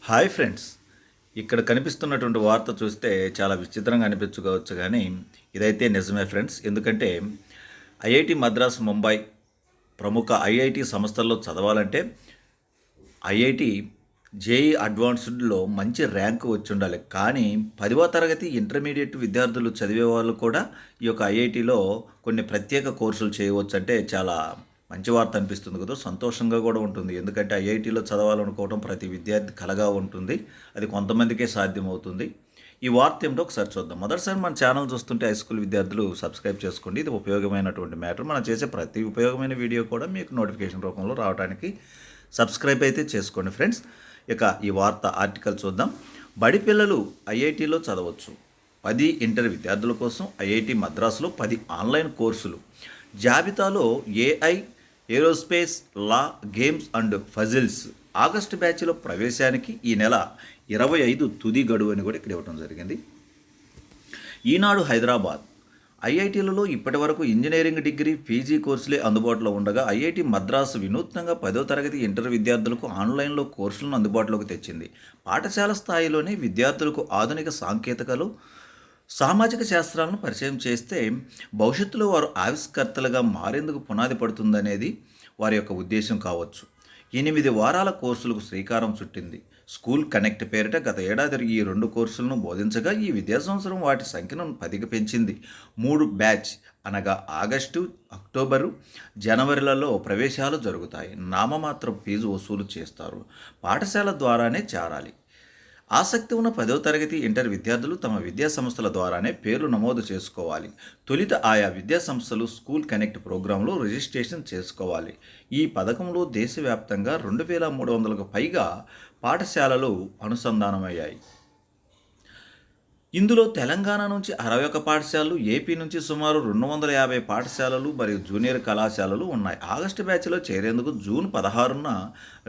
Hi friends, ఇక్కడ కనిపిస్తున్నటువంటి వార్త చూస్తే చాలా విచిత్రంగా అనిపించుకోవచ్చు, కానీ ఇదైతే నిజమే ఫ్రెండ్స్. ఎందుకంటే ఐఐటి మద్రాస్, ముంబై ప్రముఖ ఐఐటి సంస్థల్లో చదవాలంటే ఐఐటి జేఈ అడ్వాన్స్డ్లో మంచి ర్యాంకు వచ్చి ఉండాలి. కానీ 10వ తరగతి ఇంటర్మీడియట్ విద్యార్థులు చదివే వాళ్ళు కూడా ఈ యొక్క ఐఐటిలో కొన్ని ప్రత్యేక కోర్సులు చేయవచ్చు అంటే చాలా మంచి వార్త అనిపిస్తుంది కదా, సంతోషంగా కూడా ఉంటుంది. ఎందుకంటే ఐఐటిలో చదవాలనుకోవడం ప్రతి విద్యార్థి కలగా ఉంటుంది. అది కొంతమందికే సాధ్యమవుతుంది. ఈ వార్త ఏమిటో ఒకసారి చూద్దాం. మొదటిసారి మన ఛానల్ చూస్తుంటే హై స్కూల్ విద్యార్థులు సబ్స్క్రైబ్ చేసుకోండి. ఇది ఉపయోగమైనటువంటి మ్యాటర్. మనం చేసే ప్రతి ఉపయోగమైన వీడియో కూడా మీకు నోటిఫికేషన్ రూపంలో రావడానికి సబ్స్క్రైబ్ అయితే చేసుకోండి ఫ్రెండ్స్. ఇక ఈ వార్త ఆర్టికల్ చూద్దాం. బడి పిల్లలు ఐఐటిలో చదవచ్చు. 10 ఇంటర్ విద్యార్థుల కోసం ఐఐటి మద్రాసులో 10 ఆన్లైన్ కోర్సులు జాబితాలో AI, aerospace, law, games and puzzles August బ్యాచ్లో ప్రవేశానికి ఈ నెల 25 తుది గడువు అని కూడా ఇక్కడ ఇవ్వడం జరిగింది. ఈనాడు హైదరాబాద్ ఐఐటీలలో ఇప్పటి వరకు ఇంజనీరింగ్ డిగ్రీ, పీజీ కోర్సులే అందుబాటులో ఉండగా ఐఐటి మద్రాసు వినూత్నంగా 10వ తరగతి ఇంటర్ విద్యార్థులకు ఆన్లైన్లో కోర్సులను అందుబాటులోకి తెచ్చింది. పాఠశాల స్థాయిలోనే విద్యార్థులకు ఆధునిక సాంకేతికలు, సామాజిక శాస్త్రాలను పరిచయం చేస్తే భవిష్యత్తులో వారు ఆవిష్కర్తలుగా మారేందుకు పునాది పడుతుందనేది వారి యొక్క ఉద్దేశం కావచ్చు. 8 వారాల కోర్సులకు శ్రీకారం చుట్టింది. స్కూల్ కనెక్ట్ పేరిట గత ఏడాది ఈ 2 కోర్సులను బోధించగా ఈ విద్యా సంవత్సరం వాటి సంఖ్యను 10కి పెంచింది. 3 బ్యాచ్ అనగా ఆగస్టు, అక్టోబరు, జనవరిలలో ప్రవేశాలు జరుగుతాయి. నామమాత్రం ఫీజు వసూలు చేస్తారు. పాఠశాల ద్వారానే చేరాలి. ఆసక్తి ఉన్న 10వ తరగతి ఇంటర్ విద్యార్థులు తమ విద్యా సంస్థల ద్వారానే పేర్లు నమోదు చేసుకోవాలి. తొలుత ఆయా విద్యా సంస్థలు స్కూల్ కనెక్ట్ ప్రోగ్రాంలో రిజిస్ట్రేషన్ చేసుకోవాలి. ఈ పథకంలో దేశవ్యాప్తంగా 2300కు పైగా పాఠశాలలు అనుసంధానమయ్యాయి. ఇందులో తెలంగాణ నుంచి 61 పాఠశాలలు, ఏపీ నుంచి సుమారు 250 పాఠశాలలు మరియు జూనియర్ కళాశాలలు ఉన్నాయి. ఆగస్టు బ్యాచ్లో చేరేందుకు జూన్ 16న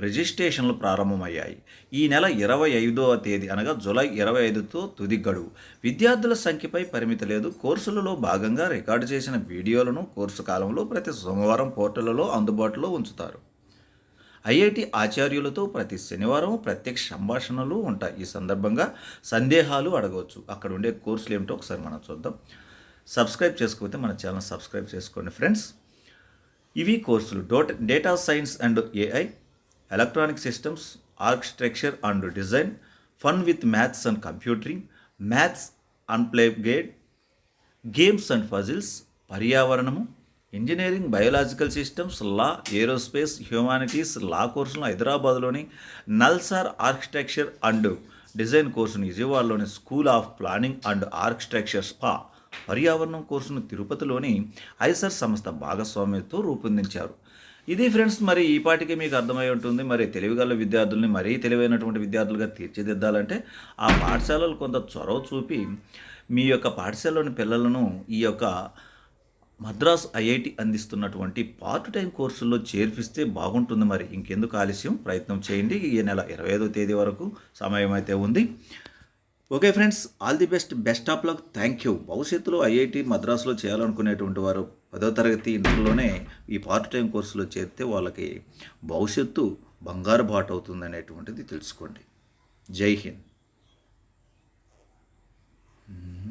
రిజిస్ట్రేషన్లు ప్రారంభమయ్యాయి. ఈ నెల 25వ తేదీ అనగా జూలై 25తో తుది గడువు. విద్యార్థుల సంఖ్యపై పరిమితి లేదు. కోర్సులలో భాగంగా రికార్డు చేసిన వీడియోలను కోర్సు కాలంలో ప్రతి సోమవారం పోర్టళ్లలో అందుబాటులో ఉంచుతారు. ఐఐటి ఆచార్యులతో ప్రతి శనివారం ప్రత్యక్ష సంభాషణలు ఉంటాయి. ఈ సందర్భంగా సందేహాలు అడగవచ్చు. అక్కడ ఉండే కోర్సులు ఏమిటో ఒకసారి మనం చూద్దాం. సబ్స్క్రైబ్ చేసుకోకపోతే మన ఛానల్ సబ్స్క్రైబ్ చేసుకోండి ఫ్రెండ్స్. ఇవి కోర్సులు: data science and AI, electronic systems, architecture and design, fun with maths and computing, maths unplugged, games and puzzles, పర్యావరణము, engineering, biological systems, law, aerospace, humanities law కోర్సును హైదరాబాద్లోని నల్సార్ ఆర్కిటెక్చర్ అండ్ డిజైన్ కోర్సును విజయవాడలోని school of planning and architecture SPA, పర్యావరణం కోర్సును తిరుపతిలోని ఐసర్ సంస్థ భాగస్వామ్యంతో రూపొందించారు. ఇది ఫ్రెండ్స్, మరి ఈ పాటికి మీకు అర్థమై ఉంటుంది. మరి తెలివిగల విద్యార్థుల్ని మరీ తెలివైనటువంటి విద్యార్థులుగా తీర్చిదిద్దాలంటే ఆ పాఠశాలలు కొంత చొరవ చూపి మీ యొక్క పాఠశాలలోని పిల్లలను ఈ యొక్క మద్రాస్ ఐఐటి అందిస్తున్నటువంటి పార్ట్ టైం కోర్సుల్లో చేర్పిస్తే బాగుంటుంది. మరి ఇంకెందుకు ఆలస్యం, ప్రయత్నం చేయండి. ఈ నెల 25వ తేదీ వరకు సమయం అయితే ఉంది. Okay friends, all the best of luck, thank you. భవిష్యత్తులో ఐఐటి మద్రాసులో చేయాలనుకునేటువంటి వారు 10వ తరగతి ఇంటర్లోనే ఈ పార్ట్ టైం కోర్సులో చేరితే వాళ్ళకి భవిష్యత్తు బంగారు బాట అవుతుంది అనేటువంటిది తెలుసుకోండి. జై హింద్.